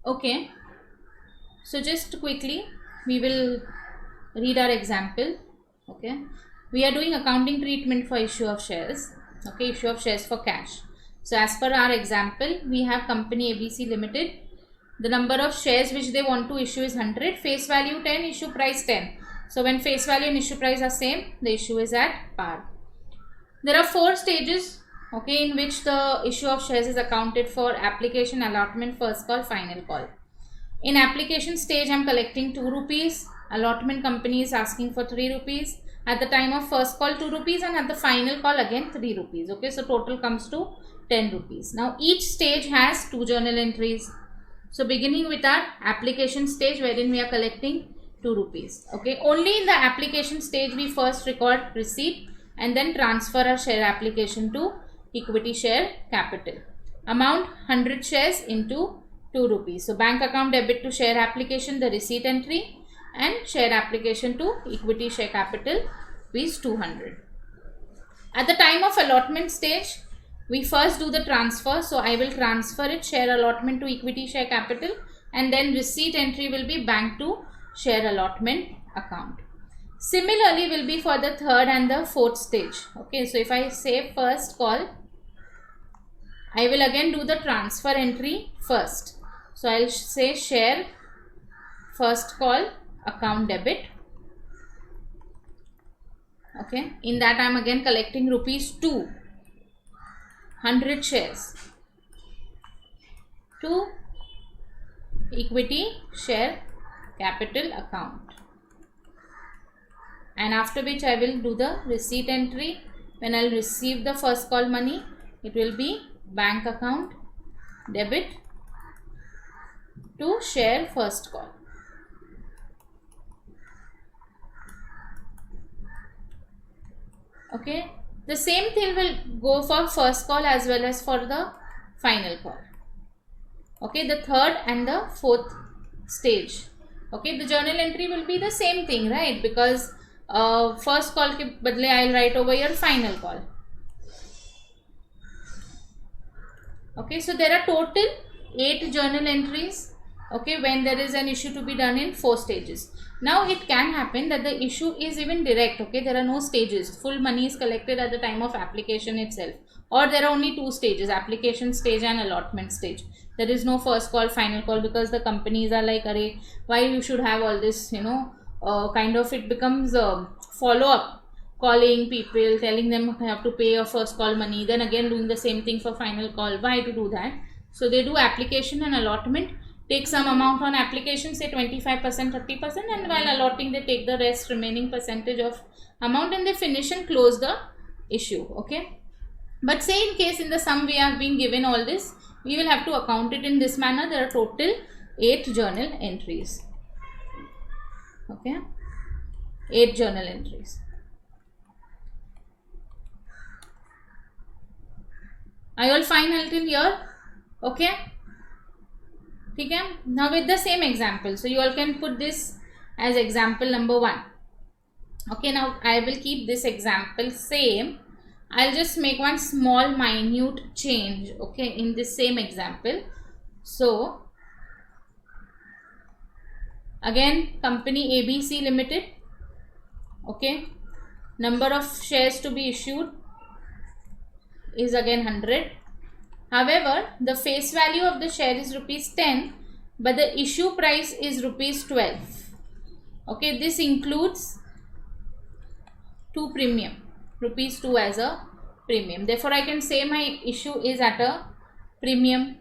Okay, so just quickly we will read our example. Okay, we are doing accounting treatment for issue of shares. Okay, issue of shares for cash. So as per our example, we have company ABC Limited. The number of shares which they want to issue is 100, face value 10, issue price 10. So when face value and issue price are same, the issue is at par. There are 4 stages, okay, in which the issue of shares is accounted for: application, allotment, first call, final call. In application stage, I am collecting 2 rupees. Allotment company is asking for 3 rupees. At the time of first call 2 rupees, and at the final call again 3 rupees. Okay, so total comes to 10 rupees. Now each stage has 2 journal entries. So beginning with our application stage, wherein we are collecting 2 rupees. Okay, only in the application stage we first record receipt and then transfer our share application to equity share capital. Amount 100 shares into 2 rupees. So bank account debit to share application, the receipt entry, and share application to equity share capital is 200. At the time of allotment stage, we first do the transfer. So I will transfer it, share allotment to equity share capital, and then receipt entry will be bank to share allotment account. Similarly will be for the third and the fourth stage. Okay, so if I say first call, I will again do the transfer entry first. So I'll say share first call account debit. Okay, in that I am again collecting rupees 2, 100 shares to equity share capital account, and after which I will do the receipt entry. When I will receive the first call money, it will be bank account debit to share first call. Okay, the same thing will go for first call as well as for the final call. Okay, the third and the fourth stage. Okay, the journal entry will be the same thing, right? Because first call ke badle I will write over here final call. Okay, so there are total 8 journal entries. Okay, when there is an issue to be done in 4 stages. Now it can happen that the issue is even direct. Okay, there are no stages. Full money is collected at the time of application itself, or there are only 2 stages: application stage and allotment stage. There is no first call, final call, because the companies are like, array, why you should have all this, kind of it becomes follow up, calling people, telling them you have to pay your first call money, then again doing the same thing for final call. Why to do that? So they do application and allotment, take some amount on application, say 25%, 30%, and while allotting they take the rest remaining percentage of amount, and they finish and close the issue. Okay, but say in case in the sum we have been given all this, we will have to account it in this manner. There are total 8 journal entries. Okay, 8 journal entries. Are you all fine until here? Okay, okay. Now with the same example, so you all can put this as example number 1. Okay, now I will keep this example same. I'll just make one small minute change, okay, in this same example. So again, company ABC Limited. Okay, number of shares to be issued is again 100. However, the face value of the share is rupees 10, but the issue price is rupees 12. Okay, this includes 2 premium, rupees 2 as a premium. Therefore, I can say my issue is at a premium.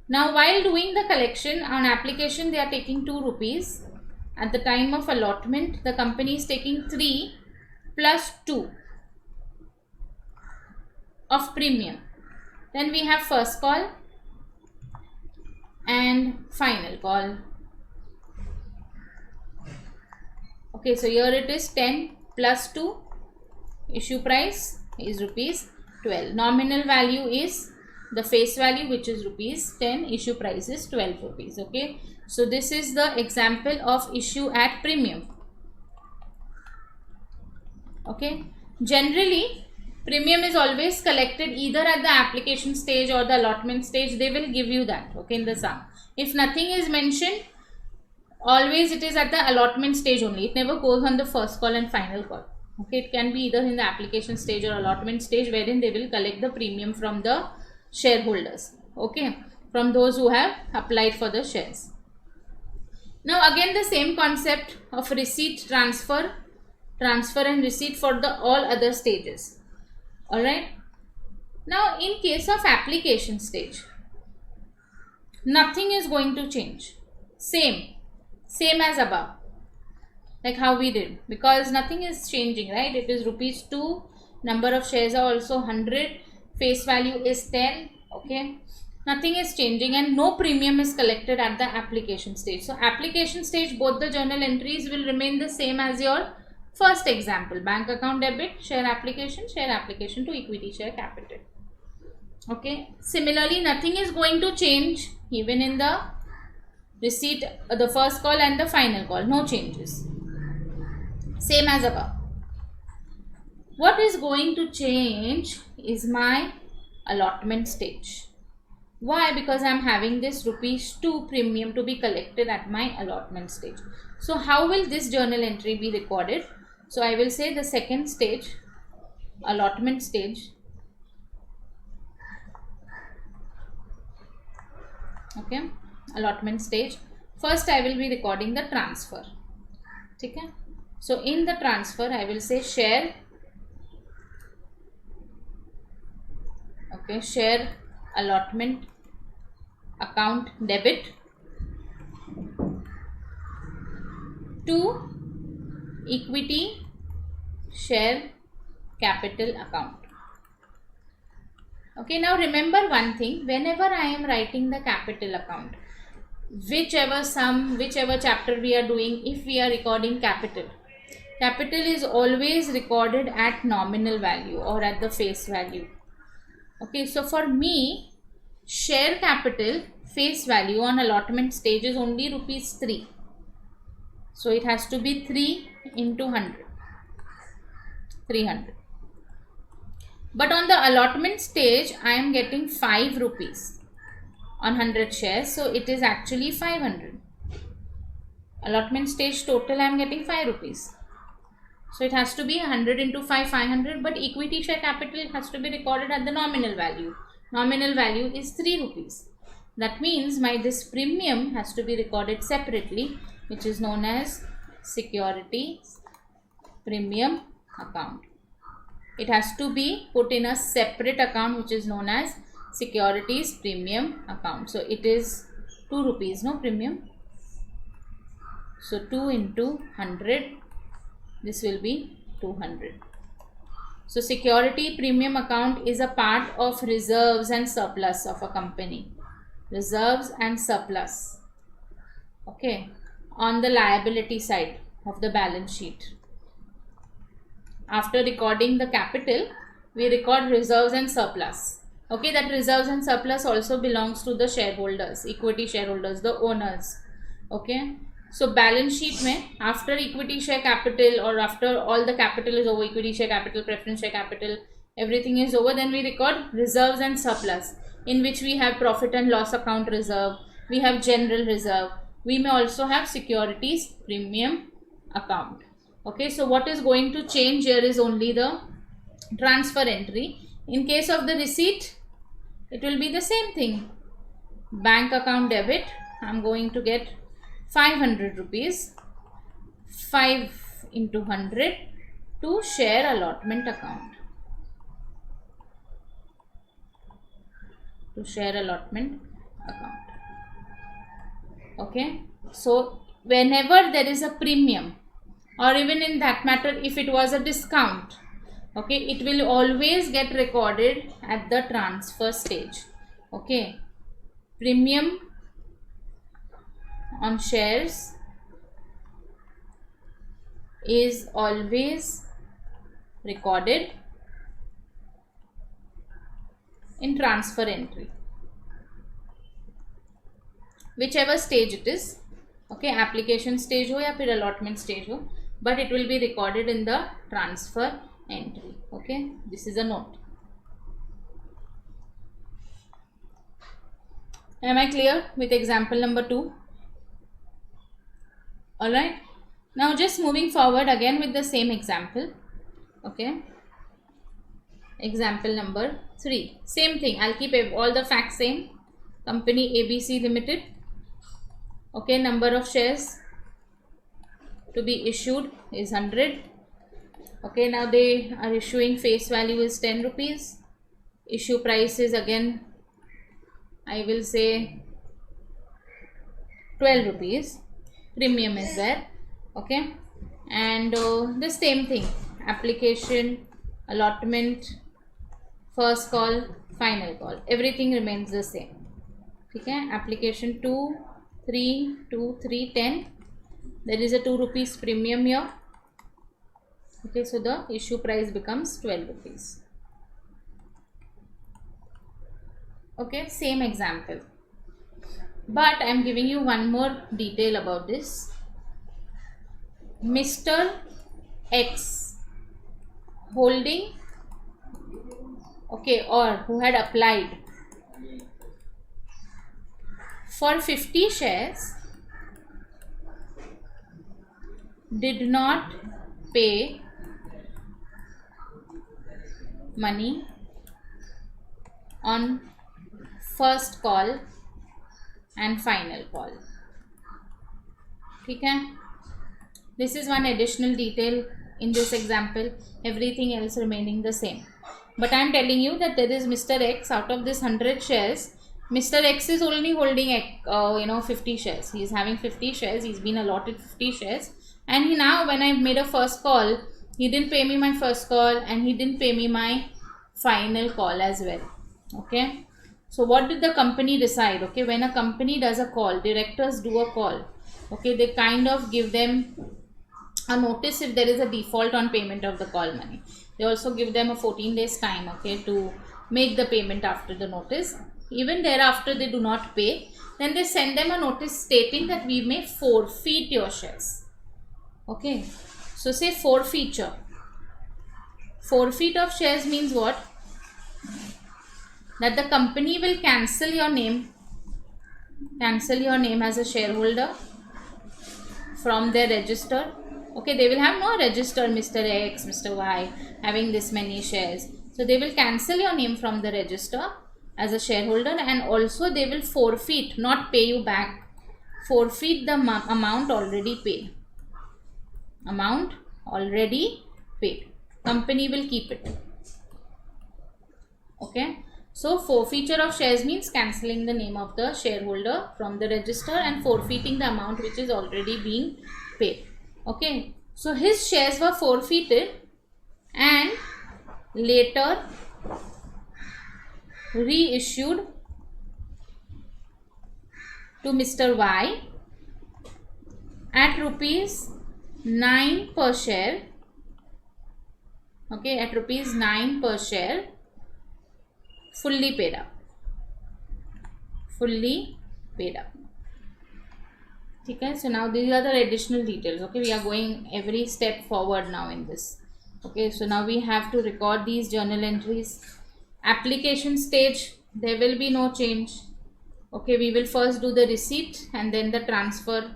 Now, while doing the collection on application, they are taking 2 rupees. At the time of allotment, the company is taking 3 plus 2 of premium. Then we have first call and final call. Okay, so here it is 10 plus 2. Issue price is rupees 12. Nominal value is the face value, which is rupees 10. Issue price is 12 rupees. Okay, so this is the example of issue at premium. Okay, generally Premium is always collected either at the application stage or the allotment stage. They will give you that, okay, in the sum. If nothing is mentioned, always it is at the allotment stage only. It never goes on the first call and final call. Okay, it can be either in the application stage or allotment stage, wherein they will collect the premium from the shareholders, okay, from those who have applied for the shares. Now again the same concept of receipt, transfer and receipt for the all other stages. Alright. Now in case of application stage, nothing is going to change. Same as above, like how we did, because nothing is changing, right? It is rupees 2, number of shares are also 100, face value is 10, okay. Nothing is changing and no premium is collected at the application stage. So application stage, both the journal entries will remain the same as your first example. Bank account debit, share application to equity share capital. Okay. Similarly, nothing is going to change even in the receipt, the first call and the final call. No changes. Same as above. What is going to change is my allotment stage. Why? Because I am having this rupees 2 premium to be collected at my allotment stage. So how will this journal entry be recorded? So I will say the second stage, allotment stage. Okay, allotment stage. First I will be recording the transfer. Okay. So in the transfer I will say share. Okay, share allotment account debit to equity share capital account. Okay, now remember one thing, whenever I am writing the capital account, whichever sum, whichever chapter we are doing, if we are recording capital is always recorded at nominal value or at the face value. Okay, so for me, share capital face value on allotment stage is only rupees 3. So it has to be 3 into 100. 300. But on the allotment stage, I am getting 5 rupees on 100 shares. So it is actually 500. Allotment stage total I am getting 5 rupees. So it has to be 100 into 5, 500. But equity share capital has to be recorded at the nominal value. Nominal value is 3 rupees. That means this premium has to be recorded separately, which is known as securities premium account. It has to be put in a separate account which is known as securities premium account. So it is 2 rupees, no premium. So 2 into 100, this will be 200. So security premium account is a part of reserves and surplus of a company. Reserves and surplus. Okay. On the liability side of the balance sheet. After recording the capital, we record reserves and surplus. Okay, that reserves and surplus also belongs to the shareholders, equity shareholders, the owners. Okay. So balance sheet mein, after equity share capital or after all the capital is over, equity share capital, preference share capital, everything is over, then we record reserves and surplus, in which we have profit and loss account reserve, we have general reserve, we may also have securities premium account. Okay, so what is going to change here is only the transfer entry. In case of the receipt, it will be the same thing. Bank account debit, I am going to get 500 rupees, 5 into 100 to share allotment account. To share allotment account. Okay. So whenever there is a premium, or even in that matter if it was a discount, okay, it will always get recorded at the transfer stage. Okay. Premium on shares is always recorded in transfer entry, whichever stage it is. Okay, application stage ho ya phir allotment stage ho, but it will be recorded in the transfer entry. Okay, this is a note. Am I clear with example number 2? Alright, now just moving forward again with the same example. Okay, example number 3, same thing. I'll keep all the facts same. Company ABC Limited. Okay, number of shares to be issued is 100. Okay, now they are issuing, face value is 10 rupees. Issue price is, again I will say 12 rupees. Premium is there. Okay, and the same thing, application, allotment, first call, final call, everything remains the same. Okay, application 2, 3, 2, 3, 10. There is a 2 rupees premium here. Okay, so the issue price becomes 12 rupees. Okay, same example, but I am giving you one more detail about this. Mr. X holding, okay, or who had applied for 50 shares did not pay money on first call and final call. Okay, this is one additional detail in this example, everything else remaining the same. But I am telling you that there is Mr. X. Out of this 100 shares, Mr. X is only holding 50 shares. He is having 50 shares. He's been allotted 50 shares, and he now, when I made a first call, he didn't pay me my first call and he didn't pay me my final call as well. Okay, so what did the company decide? Okay, when a company does a call, directors do a call. Okay, they kind of give them a notice if there is a default on payment of the call money. They also give them a 14 days time, okay, to make the payment after the notice. Even thereafter they do not pay, then they send them a notice stating that we may forfeit your shares. Okay, so say forfeiture. Forfeit of shares means what? That the company will cancel your name as a shareholder from their register. Okay, they will have no register Mr. X, Mr. Y having this many shares. So they will cancel your name from the register as a shareholder, and also they will forfeit, not pay you back, forfeit the amount already paid. Amount already paid. Company will keep it. Okay, so forfeiture of shares means cancelling the name of the shareholder from the register and forfeiting the amount which is already being paid. Okay, so his shares were forfeited and later reissued to Mr. Y at rupees 9 per share. Okay, at rupees 9 per share, fully paid up. Fully paid up. Okay, so now these are the additional details. Okay, we are going every step forward now in this. Okay, so now we have to record these journal entries. Application stage, there will be no change. Okay, we will first do the receipt and then the transfer.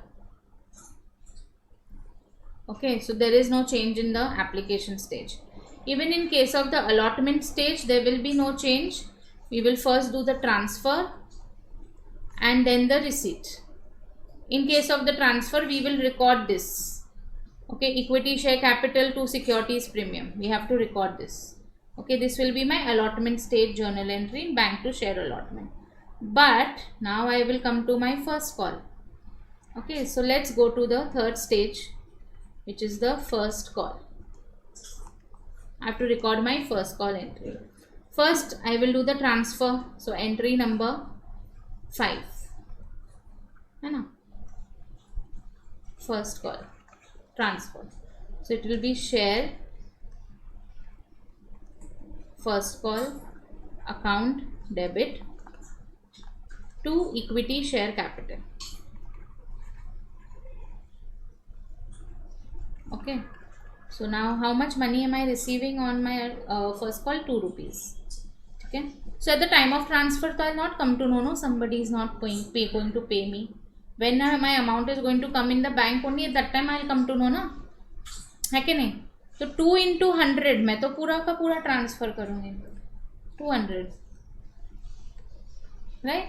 Okay, so there is no change in the application stage. Even in case of the allotment stage, there will be no change. We will first do the transfer and then the receipt. In case of the transfer, we will record this. Okay, equity share capital to securities premium. We have to record this. Okay, this will be my allotment stage journal entry in bank to share allotment. But now I will come to my first call. Okay, so let's go to the third stage, which is the first call. I have to record my first call entry. First, I will do the transfer. So entry number 5. First call, transfer. So it will be share, first call, account debit to equity share capital. Okay, So now how much money am I receiving on my first call? 2 rupees. Okay. So at the time of transfer, so I'll not come to know, no, somebody is not going to pay me. When my amount is going to come in the bank, only at that time I'll come to know, ना, है कि नहीं? तो 2 into 100 मैं तो पूरा का पूरा ट्रांसफर करूँगी 200, right?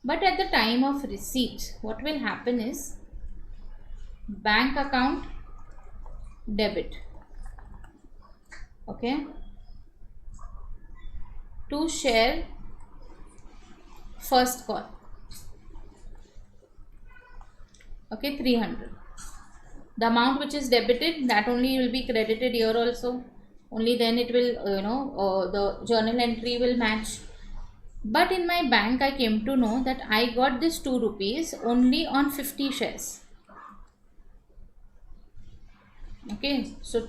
But at the time of receipt, what will happen is bank account debit, okay, to share first call, okay, 300. The amount which is debited, that only will be credited here also. Only then it will, the journal entry will match. But in my bank, I came to know that I got this 2 rupees only on 50 shares. Okay, so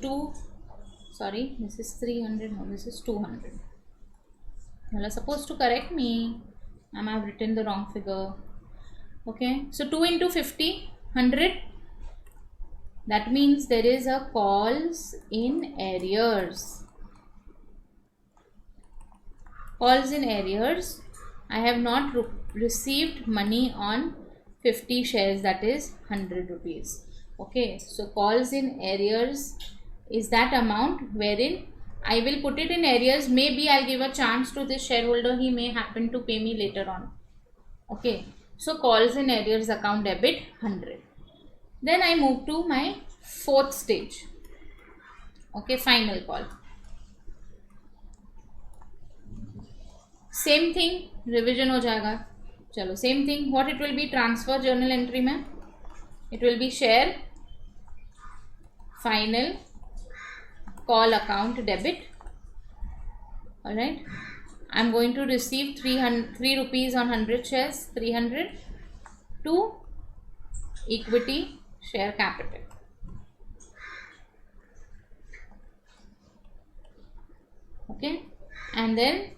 this is 300, no, this is 200. You are supposed to correct me. I have written the wrong figure. Okay, so 2 into 50, 100. That means there is a calls in arrears. Calls in arrears. I have not received money on 50 shares, that is 100 rupees. Okay, so calls in arrears is that amount wherein I will put it in arrears. Maybe I'll give a chance to this shareholder, he may happen to pay me later on. Okay, so calls in arrears account debit 100. Then I move to my fourth stage. Okay, final call. Same thing, revision हो जाएगा. चलो, same thing. What it will be? Transfer journal entry में it will be share final call account debit. Alright, I am going to receive 3 rupees on 100 shares, 300 to equity share capital. Okay, and then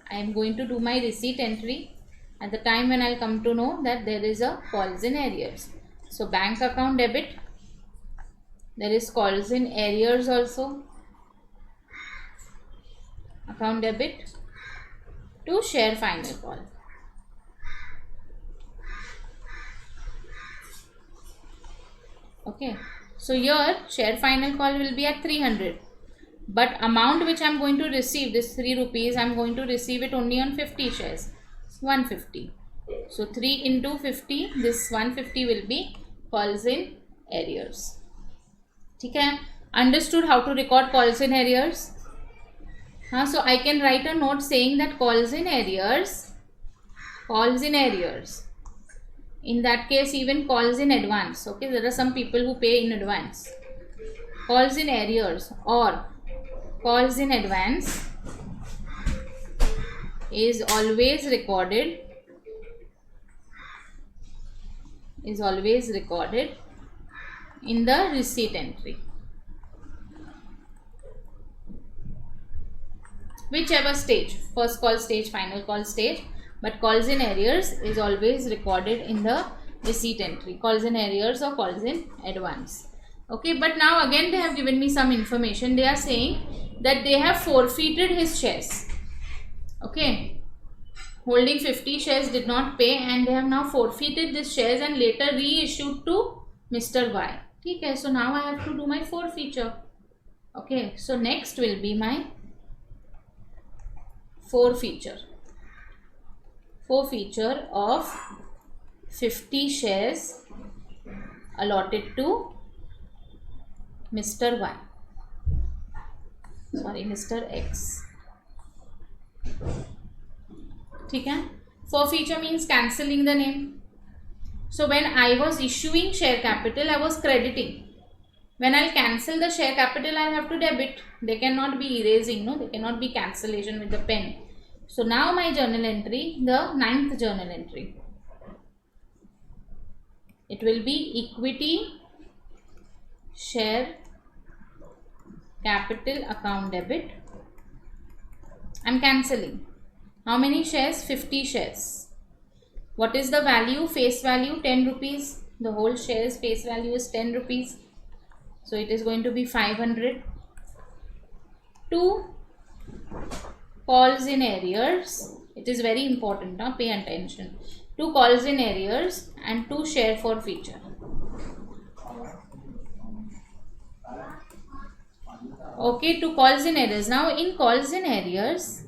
I am going to do my receipt entry at the time when I will come to know that there is a calls in arrears. So bank account debit, there is calls in arrears also, account debit to share final call. Okay, so here share final call will be at 300, but amount which I am going to receive, this 3 rupees, I am going to receive it only on 50 shares, 150. So 3 into 50, this 150 will be calls in arrears. Okay, understood how to record calls in arrears? So I can write a note saying that calls in arrears. In that case, even calls in advance. Okay, there are some people who pay in advance. Calls in arrears or calls in advance is always recorded in the receipt entry. Whichever stage, first call stage, final call stage, but calls in arrears is always recorded in the receipt entry. Calls in arrears or calls in advance. Okay, but now again they have given me some information. They are saying that they have forfeited his shares. Okay, holding 50 shares did not pay and they have now forfeited these shares and later reissued to Mr. Y. Okay, so now I have to do my forfeiture. Okay, so next will be my forfeiture of 50 shares allotted to Mr. Y. Sorry, Mr. X. ठीक है, forfeiture means cancelling the name. So when I was issuing share capital, I was crediting. When I'll cancel the share capital, I'll have to debit. They cannot be erasing, no, they cannot be cancellation with the pen. So now my journal entry, the 9th journal entry, it will be equity share capital account debit. I'm cancelling. How many shares? 50 shares. What is the value? Face value 10 rupees. The whole shares face value is 10 rupees. So it is going to be 500. 2 calls in arrears. It is very important, now pay attention. 2 calls in arrears and 2 share forfeiture. Okay, 2 calls in arrears. Now in calls in arrears,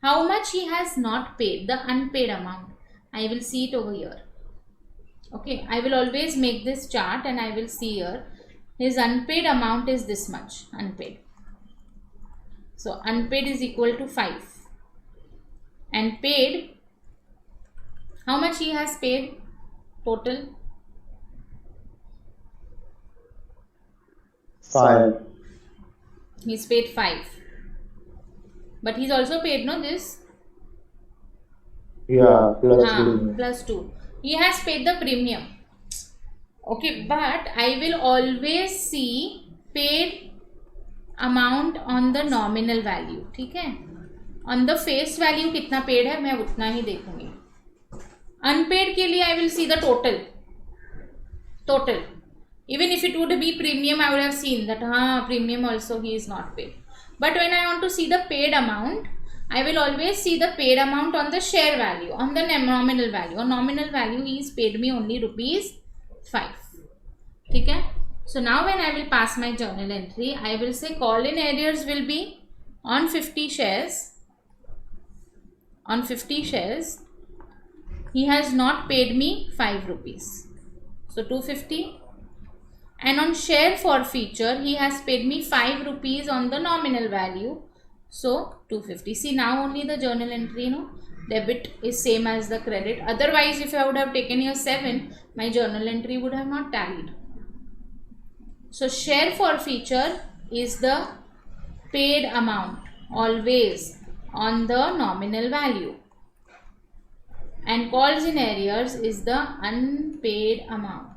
how much he has not paid, the unpaid amount, I will see it over here. Okay, I will always make this chart and I will see here his unpaid amount is this much, unpaid. So unpaid is equal to 5 and paid, how much he has paid total? 5. He's paid 5, but he's also paid, no, this? Yeah, plus 2. Plus 2. He has paid the premium. Okay, but I will always see paid amount on the nominal value. ठीक है, on the face value कितना paid है मैं उतना ही देखूंगी. Unpaid के लिए I will see the total. Even if it would be premium, I would have seen that premium also he is not paid. But when I want to see the paid amount, I will always see the paid amount on the share value, on the nominal value. On nominal value, he is paid me only rupees 5. ठीक है? So now when I will pass my journal entry, I will say call in arrears will be on 50 shares. On 50 shares, he has not paid me 5 rupees. So 250. And on share forfeiture, he has paid me 5 rupees on the nominal value. So 250. See, now only the journal entry, debit is same as the credit. Otherwise, if I would have taken here 7, my journal entry would have not tallied. So share forfeiture is the paid amount always on the nominal value. And calls in arrears is the unpaid amount.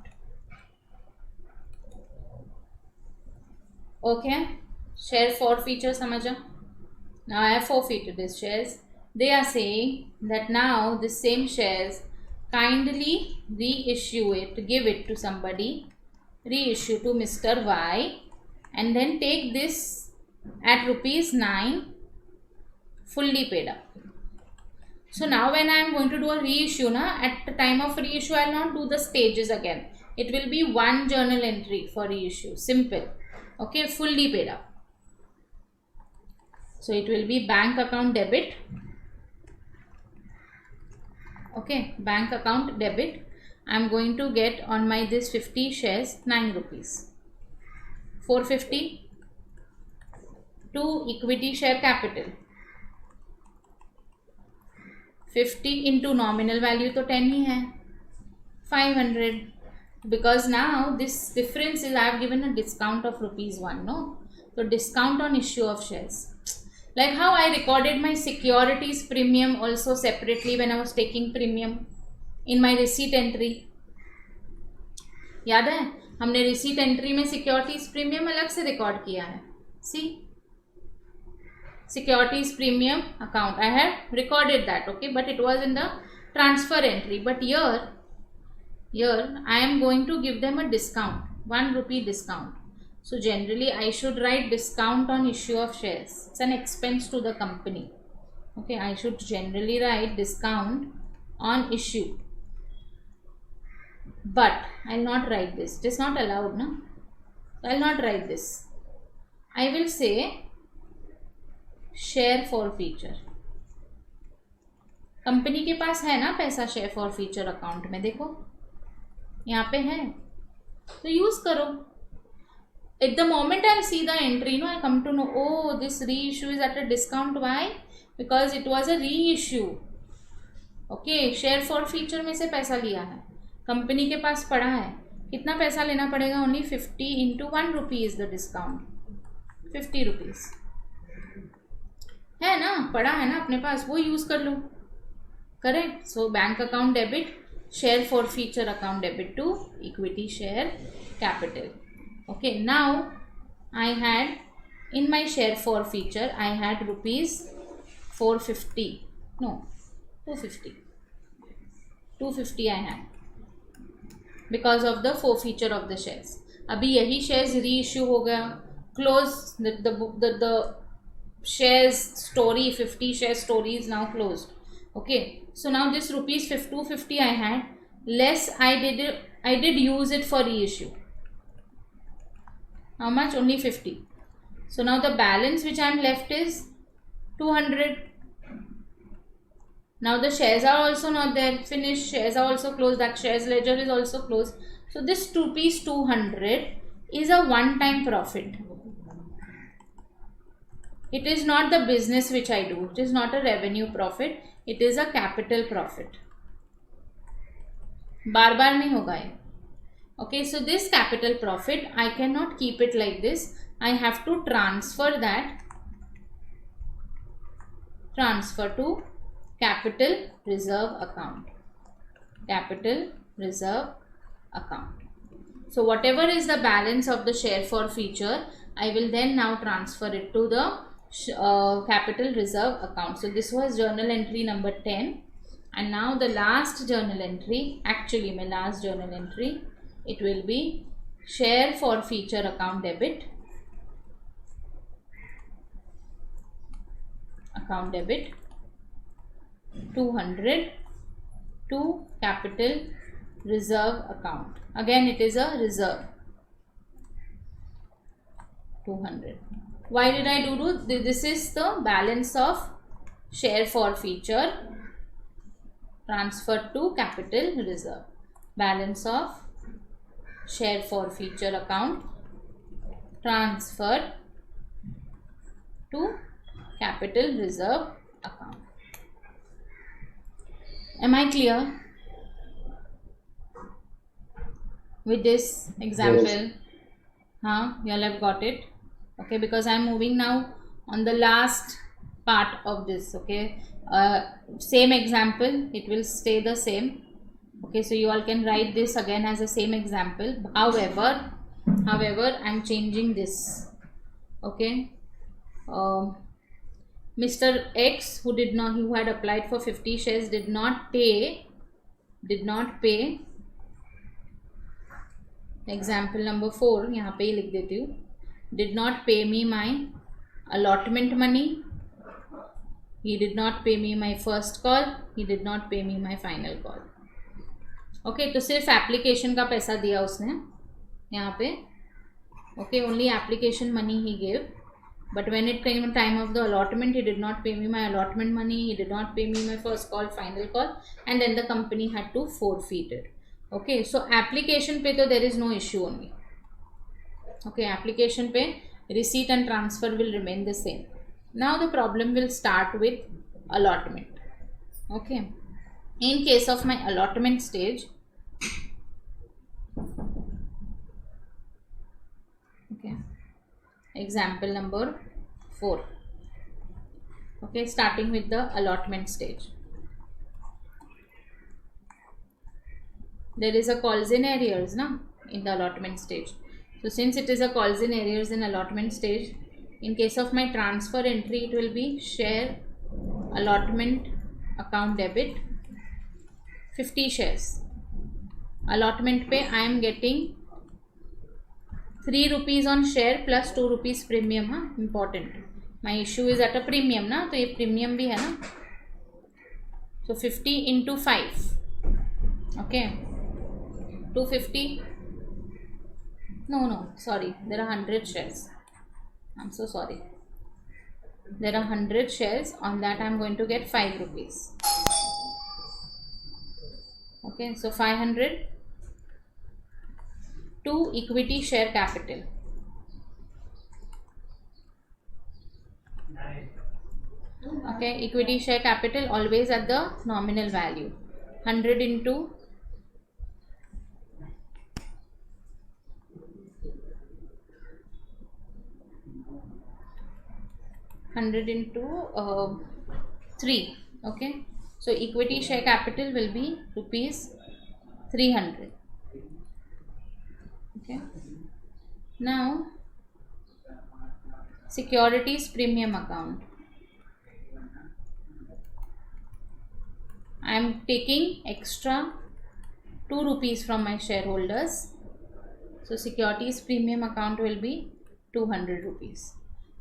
Okay, share forfeiture समझा. Now I have forfeited these shares. They are saying that now the same shares kindly reissue it, give it to somebody, reissue to Mr. Y, and then take this at rupees 9 fully paid up. So now when I am going to do a reissue, at the time of reissue I will not do the stages again. It will be one journal entry for reissue, simple. Okay, fully paid up. So it will be bank account debit. Okay, bank account debit. I am going to get on my this 50 shares 9 rupees. 450 to equity share capital. 50 into nominal value तो 10 ही है. 500. Because now this difference is I have given a discount of rupees 1, no? So discount on issue of shares. Like how I recorded my securities premium also separately when I was taking premium in my receipt entry. याद है हमने receipt entry में securities premium अलग से record किया है. See, securities premium account I have recorded that, okay, but it was in the transfer entry. But here I am going to give them a discount, 1 rupee discount. So generally I should write discount on issue of shares. It's an expense to the company. Okay, I should generally write discount on issue. But I will not write this. It is not allowed, no? So I will not write this. I will say share forfeiture. Company के पास है ना पैसा share forfeiture account में, देखो यहाँ पे है तो यूज करो. At the moment I see the entry, I come to know, oh, this reissue is at a discount. Why? Because it was a reissue. Okay, share forfeiture में से पैसा लिया है, कंपनी के पास पड़ा है. कितना पैसा लेना पड़ेगा? Only 50 into 1 rupee is the discount. 50 rupees है ना, पड़ा है ना अपने पास, वो यूज कर लो. Correct. So bank account debit, share forfeiture account debit to equity share capital. Okay, now I had in my share forfeiture I had rupees 450, no 250 I had because of the forfeiture of the shares. अभी यही shares री issue हो गया, close the shares story, 50 share story is now closed. Okay, so now this rupees 250 I had, less I did use it for reissue. How much? Only 50. So now the balance which I am left is 200. Now the shares are also not there, finished, shares are also closed, that shares ledger is also closed. So this rupees 200 is a one time profit. It is not the business which I do. It is not a revenue profit. It is a capital profit. बार बार नहीं होगा ये. Okay, so this capital profit, I cannot keep it like this. I have to transfer that. Transfer to capital reserve account. Capital reserve account. So whatever is the balance of the share for feature, I will then now transfer it to the capital reserve account. So this was journal entry number 10, and now the last journal entry, actually my last journal entry, it will be share for feature account debit. Account debit 200 to capital reserve account. Again it is a reserve. 200. Why did I do this? Is the balance of share for feature transferred to capital reserve. Balance of share for feature account transferred to capital reserve account. Am I clear with this example? Yes. You all have got it. Okay, because I am moving now on the last part of this. Okay, same example, it will stay the same. Okay, so you all can write this again as the same example. However, I am changing this. Okay, Mr. X, who had applied for 50 shares, did not pay. Example number 4, यहाँ पे ही लिख देती हूँ. Did not pay me my allotment money. He did not pay me my first call. He did not pay me my final call. Okay, तो सिर्फ application का पैसा दिया उसने यहाँ पे. Okay, only application money he gave. But when it came time of the allotment, he did not pay me my allotment money. He did not pay me my first call, final call, and then the company had to forfeit it. Okay, so application पे तो there is no issue only. Okay, application पे receipt and transfer will remain the same. Now the problem will start with allotment. Okay, in case of my allotment stage, okay, example number 4. Okay, starting with the allotment stage. There is a calls in arrears in the allotment stage. So since it is a calls in arrears in allotment stage, in case of my transfer entry, it will be share allotment account debit 50 shares. Allotment पे I am getting 3 rupees on share plus 2 rupees premium. Important. My issue is at a premium तो ये premium भी है ना. So 50 into 5. Okay. 250. No, sorry. There are 100 shares. I'm so sorry. There are 100 shares. On that, I'm going to get 5 rupees. Okay, so 500 to equity share capital. Okay, equity share capital always at the nominal value. 100 into 100 into 3. Okay, so equity share capital will be rupees 300. Okay, now securities premium account. I am taking extra 2 rupees from my shareholders. So securities premium account will be 200 rupees.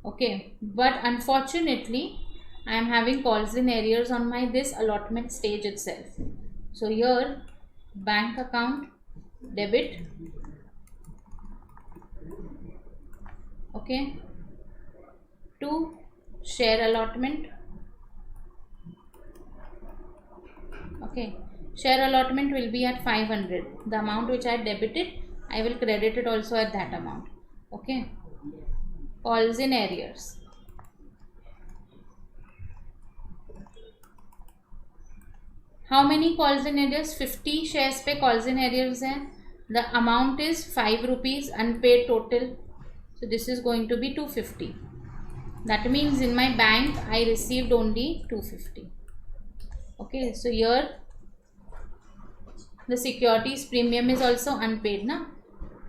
Okay, but unfortunately I am having calls in arrears on my this allotment stage itself. So here bank account debit, okay, to share allotment. Okay, share allotment will be at 500. The amount which I debited, I will credit it also at that amount. Okay, calls in arrears. How many calls in arrears? 50 shares पे calls in arrears है. The amount is 5 rupees unpaid total. So this is going to be 250. That means in my bank I received only 250. Okay, so here the securities premium is also unpaid, na?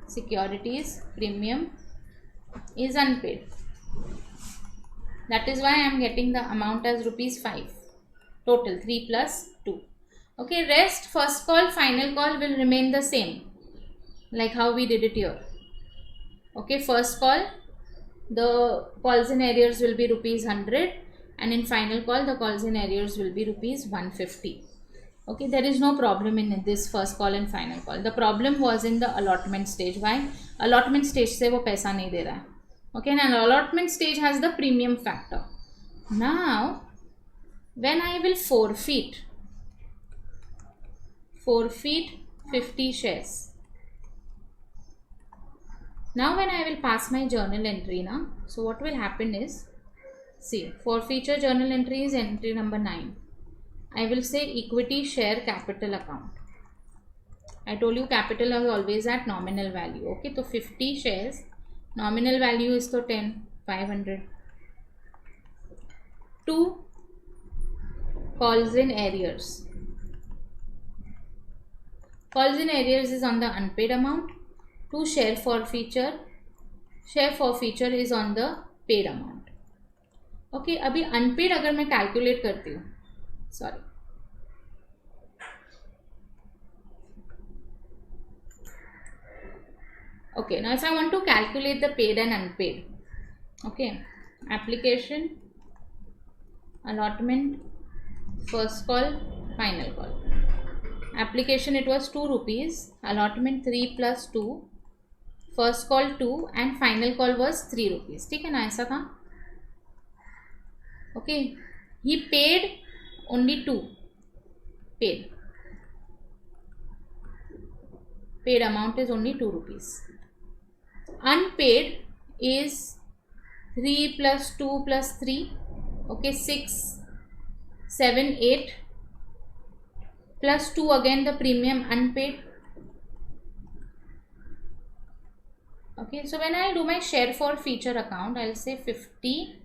Securities premium is unpaid. That is why I am getting the amount as rupees 5. Total 3 plus 2. Okay, rest first call, final call will remain the same, like how we did it here. Okay, first call, the calls in arrears will be rupees 100, and in final call the calls in arrears will be rupees 150. Okay, there is no problem in this first call and final call. The problem was in the allotment stage. Why? Allotment stage se wo paisa nahi de raha hai. Okay, and allotment stage has the premium factor. Now when I will forfeit 50 shares. Now when I will pass my journal entry now, so what will happen is, see, forfeiture journal entry is entry number 9. I will say equity share capital account. I told you capital is always at nominal value. Okay, so 50 shares, nominal value is to 10, 500. 2 calls in arrears. Calls in arrears is on the unpaid amount. 2 share forfeiture. Share forfeiture is on the paid amount. Okay, अभी unpaid अगर मैं calculate करती हूँ, sorry, okay, now if I want to calculate the paid and unpaid, okay, application, allotment, first call, final call. Application it was 2 rupees, allotment 3 plus 2, first call 2 and final call was 3 rupees. ठीक है ना, ऐसा था. Okay, he paid only 2. Paid amount is only 2 rupees. Unpaid is 3 plus 2 plus 3. Okay, 6, 7, 8 plus 2 again the premium unpaid. Okay, so when I do my share forfeiture account, I'll say 50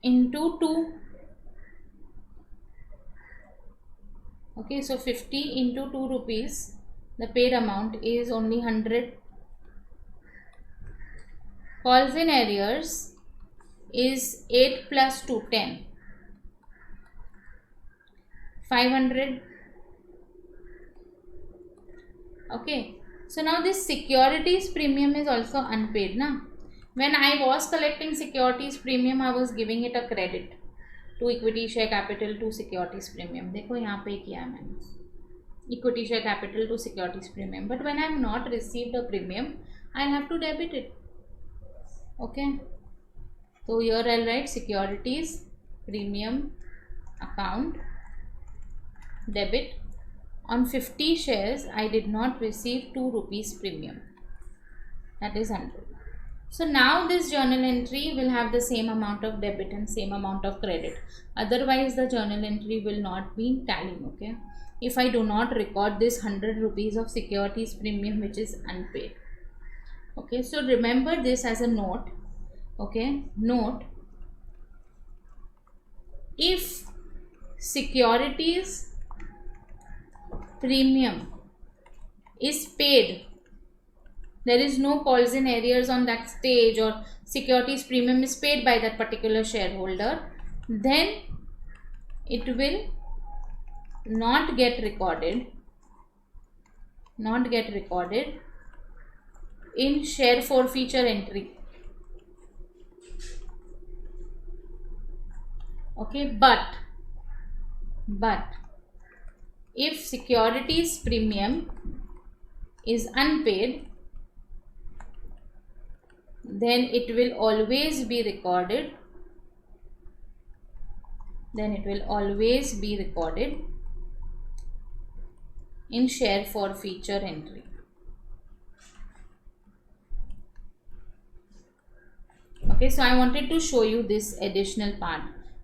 into 2. Okay, so 50 into 2 rupees, the paid amount is only 100. Calls in arrears is 8 plus 2, 10. 500. Okay, so now this securities premium is also unpaid na. When I was collecting securities premium, I was giving it a credit to equity share capital to securities premium. देखो यहाँ पे किया है मैंने, equity share capital to securities premium. But when I have not received a premium, I have to debit it. Okay, so here I'll write securities premium account debit. On 50 shares I did not receive 2 rupees premium, that is 100. So now this journal entry will have the same amount of debit and same amount of credit, otherwise the journal entry will not be tallying. Okay, if I do not record this 100 rupees of securities premium which is unpaid. Okay, so remember this as a note. Okay, note, if securities premium is paid, there is no calls in arrears on that stage, or securities premium is paid by that particular shareholder, then it will not get recorded in share forfeiture entry. Okay, but if securities premium is unpaid, then it will always be recorded. In share forfeiture entry. Okay, so I wanted to show you this additional part.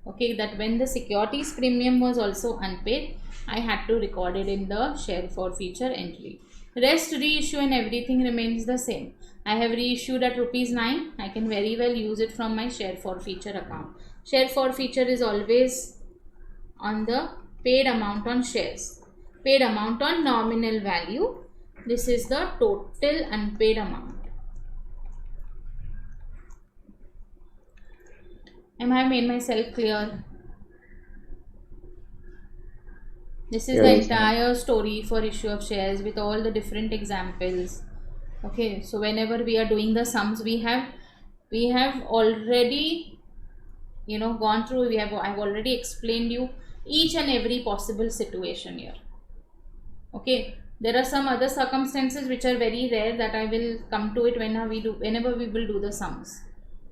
Okay, that when the securities premium was also unpaid, I had to record it in the share forfeiture entry. Rest reissue and everything remains the same. I have reissued at ₹9. I can very well use it from my share forfeiture account. Share forfeiture is always on the paid amount on shares. Paid amount on nominal value. This is the total unpaid amount. Am I made myself clear? This is the entire story for issue of shares with all the different examples. Okay, so whenever we are doing the sums, we have already gone through. I've already explained you each and every possible situation here. Okay, there are some other circumstances which are very rare that I will come to it whenever we will do the sums.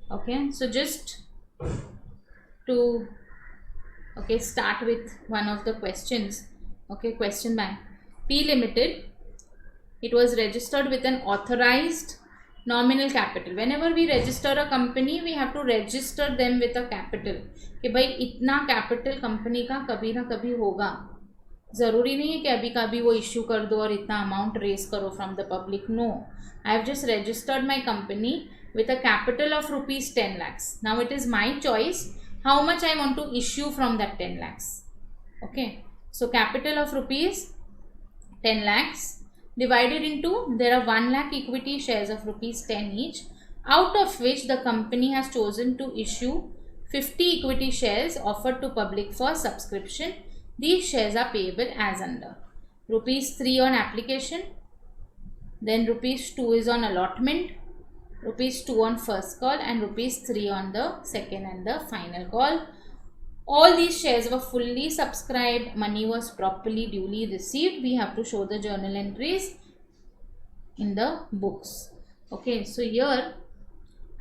Okay, so just to start with one of the questions. Okay, question bank. P Limited, it was registered with an authorized nominal capital. Whenever we register a company, we have to register them with a capital कि भाई इतना capital company का कभी ना कभी होगा. ज़रूरी नहीं है कि अभी का अभी वो issue कर दो और इतना amount raise करो from the public. No, I have just registered my company with a capital of ₹10 lakhs. Now it is my choice how much I want to issue from that 10 lakhs. Okay, so capital of ₹10 lakhs divided into, there are 1 lakh equity shares of ₹10 each, out of which the company has chosen to issue 50 equity shares offered to public for subscription. These shares are payable as under: ₹3 on application, then ₹2 is on allotment, ₹2 on first call, and ₹3 on the second and the final call. All these shares were fully subscribed. Money was properly duly received. We have to show the journal entries in the books. Okay, so here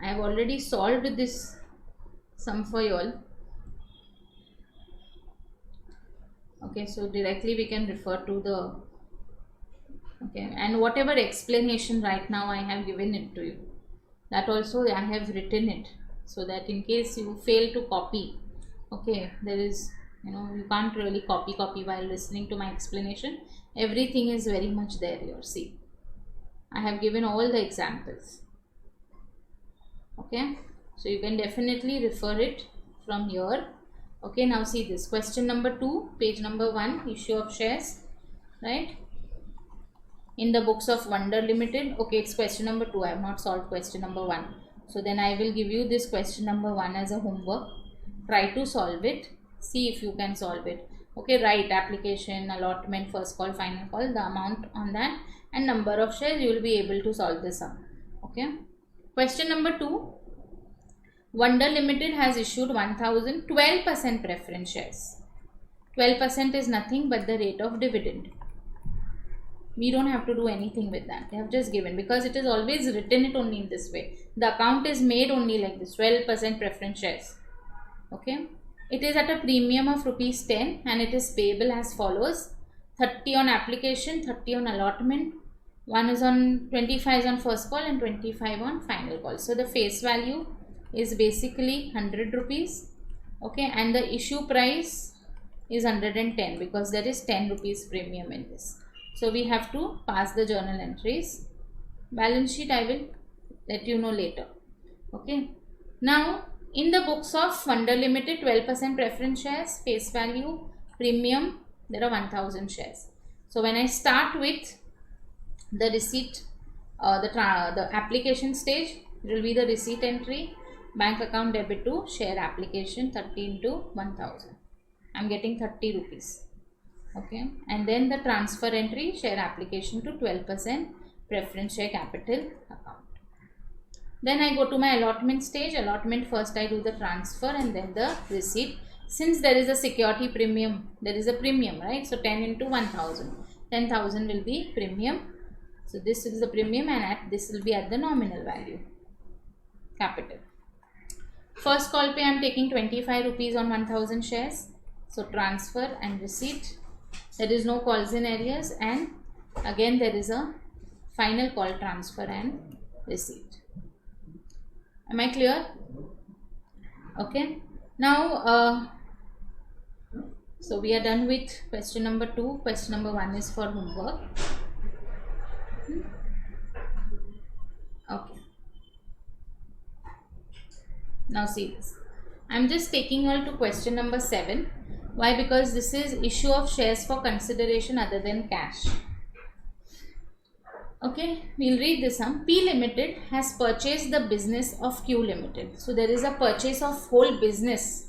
I have already solved this sum for you all. Okay, so directly we can refer to the and whatever explanation right now I have given it to you, that also I have written it, so that in case you fail to copy, okay, there is you can't really copy while listening to my explanation. Everything is very much there here. See, I have given all the examples. Okay, so you can definitely refer it from here. Okay, now see this question number 2, page number 1, issue of shares, right, in the books of Wonder Limited. Okay, it's question number 2. I have not solved question number 1. So then I will give you this question number 1 as a homework. Try to solve it. See if you can solve it. Okay, write application, allotment, first call, final call, the amount on that, and number of shares. You will be able to solve this sum. Okay. Question number 2. Wonder Limited has issued 1012% preference shares. 12% is nothing but the rate of dividend. We don't have to do anything with that. They have just given, because it is always written it only in this way. The account is made only like this, 12% preference shares. Okay. It is at a premium of ₹10 and it is payable as follows: 30 on application, 30 on allotment, 25 is on first call and 25 on final call. So the face value is basically ₹100. Okay, and the issue price is 110 because there is ₹10 premium in this. So we have to pass the journal entries. Balance sheet I will let you know later. Okay. Now in the books of Wonder Limited, 12% preference shares, face value, premium, there are 1000 shares. So when I start with the receipt, the application stage, it will be the receipt entry, bank account debit to share application, 30 into 1000. I am getting ₹30. Okay, and then the transfer entry, share application to 12% preference share capital account. Then I go to my allotment stage. Allotment, first I do the transfer and then the receipt. Since there is a security premium, there is a premium, right? So 10 into 1000. 10,000 will be premium. So this is the premium and this will be at the nominal value. Capital. First call pay I am taking 25 rupees on 1000 shares. So transfer and receipt. There is no calls in arrears, and again there is a final call transfer and receipt. Am I clear? Okay. Now, so we are done with question number 2. Question number 1 is for homework. Okay. Now see this. I am just taking you all to question number 7. Why? Because this is issue of shares for consideration other than cash. Okay, we'll read this one. P Limited has purchased the business of Q Limited. So there is a purchase of whole business,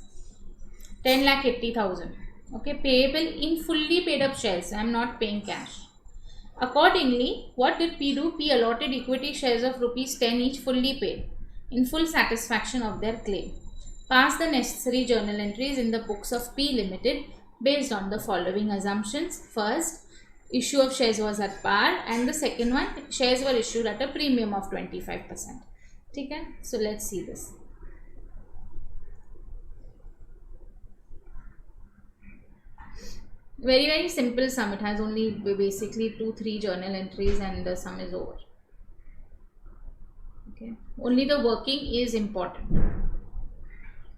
10,80,000. Okay, payable in fully paid up shares. I am not paying cash. Accordingly, what did P do? P allotted equity shares of rupees 10 each, fully paid, in full satisfaction of their claim. Pass the necessary journal entries in the books of P Limited based on the following assumptions. First, issue of shares was at par, and the second one, shares were issued at a premium of 25%. Okay, so let's see this. Very simple sum. It has only basically 2-3 journal entries and the sum is over. Okay, only the working is important.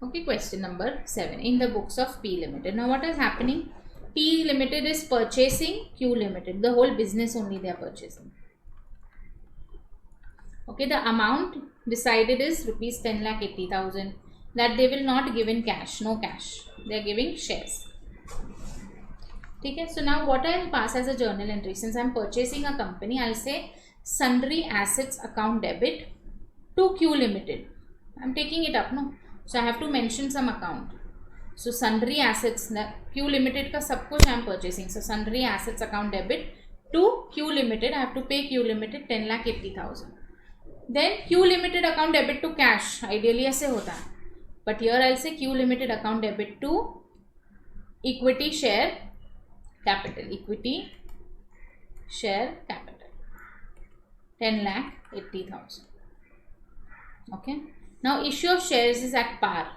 Okay, question number 7 in the books of P Limited. Now what is happening? P Limited is purchasing Q Limited. The whole business only they are purchasing. Okay, the amount decided is rupees 10,80,000. That they will not give in cash. No cash. They are giving shares. Okay, so now what I will pass as a journal entry, since I am purchasing a company, I will say sundry assets account debit to Q Limited. I am taking it up, no? So I have to mention some account. So sundry assets, Q Limited ka sab kuch I am purchasing. So sundry assets account debit to Q Limited. I have to pay Q Limited 10,80,000. Then Q Limited account debit to cash. Ideally aise hota hai. But here I will say Q Limited account debit to equity share capital. Equity share capital. 10,80,000. Okay. Now issue of shares is at par.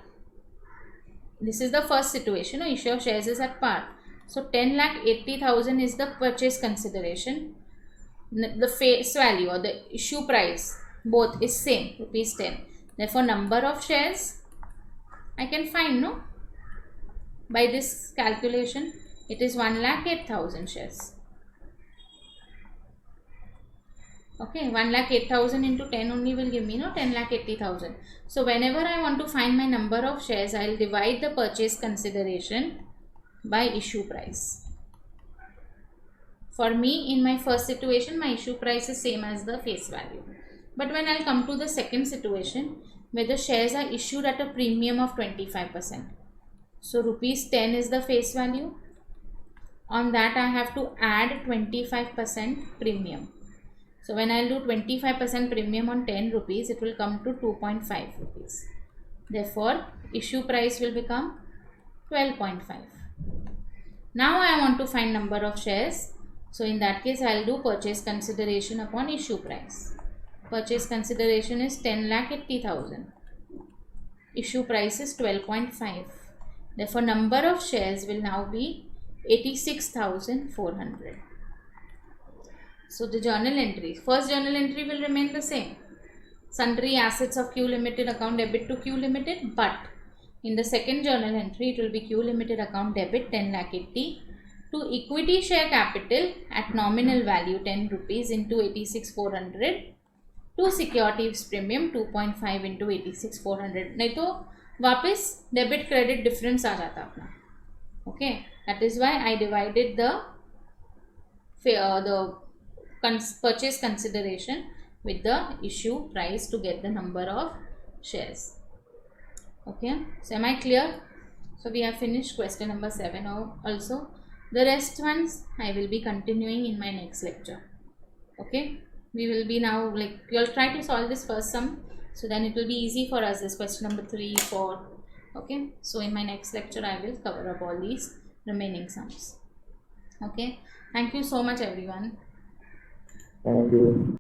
This is the first situation. Issue of shares is at par. So 10,80,000 is the purchase consideration. The face value or the issue price both is same, rupees 10. Therefore number of shares I can find, no? By this calculation it is 1,08,000 shares. Okay, 1,08,000 into 10 only will give me, no, 10,80,000. So whenever I want to find my number of shares, I will divide the purchase consideration by issue price. For me, in my first situation, my issue price is same as the face value. But when I will come to the second situation, where the shares are issued at a premium of 25%. So rupees 10 is the face value. On that I have to add 25% premium. So when I will do 25% premium on 10 rupees, it will come to 2.5 rupees. Therefore, issue price will become 12.5. Now I want to find number of shares. So in that case, I will do purchase consideration upon issue price. Purchase consideration is 10,80,000. Issue price is 12.5. Therefore, number of shares will now be 86,400. So the journal entry, first journal entry will remain the same. Sundry assets of Q Limited account debit to Q Limited, but in the second journal entry it will be Q Limited account debit 10,80,000 to equity share capital at nominal value 10 rupees into 86,400 to securities premium 2.5 into 86,400. नहीं तो वापस debit credit difference आ जाता अपना. Okay, that is why I divided the purchase consideration with the issue price to get the number of shares. Okay, so am I clear? So we have finished question number 7 also. The rest ones I will be continuing in my next lecture. Okay, we will be now, like, you will try to solve this first sum So then it will be easy for us, this question number 3, 4. Okay, so in my next lecture I will cover up all these remaining sums. Okay, thank you so much everyone. Thank you.